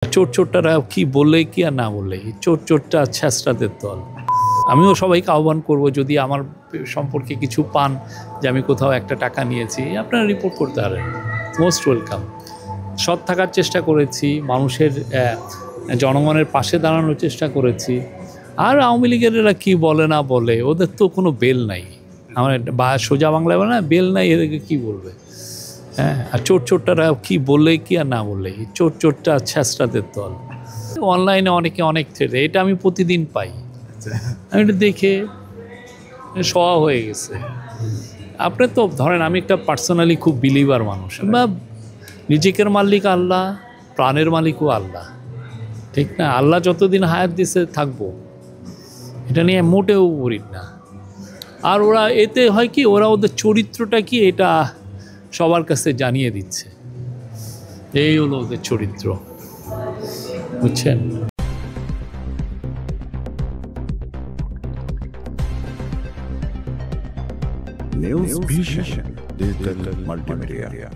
চোরটা কি বললে কি আর না বললে, চোরটা ছেঁচড়াদের দল। আমিও সবাইকে আহ্বান করব, যদি আমার সম্পর্কে কিছু পান যে আমি কোথাও একটা টাকা নিয়েছি, আপনারা রিপোর্ট করতে পারেন, মোস্ট ওয়েলকাম। সৎ থাকার চেষ্টা করেছি, মানুষের জনগণের পাশে দাঁড়ানোর চেষ্টা করেছি। আর আওয়ামী লীগের এরা কী বলে না বলে, ওদের তো কোনো বেল নাই। আমার সোজা বাংলায় বলে না, বেল নাই, এদেরকে কী বলবে? হ্যাঁ, আর চোরটা কি বললে কি আর না বললে, চোরটা ছেঁচড়াদের দল। অনলাইনে অনেকে অনেক থ্রেড, এটা আমি প্রতিদিন পাই। আমি এটা দেখে সওয়া হয়ে গেছে। আপনি তো ধরেন, আমি একটা পার্সোনালি খুব বিলিভার মানুষ, বা নিজেকের মালিক আল্লাহ, প্রাণের মালিকও আল্লাহ, ঠিক না? আল্লাহ যতদিন হায়াত দিছে থাকবো, এটা নিয়ে মোটেও বলির না। আর ওরা এতে হয় কি, ওরা ওদের চরিত্রটা কি এটা সবার কাছে জানিয়ে দিচ্ছে, এই হলো ওদের চরিত্র, বুঝছেন? News Vision Digital Multimedia.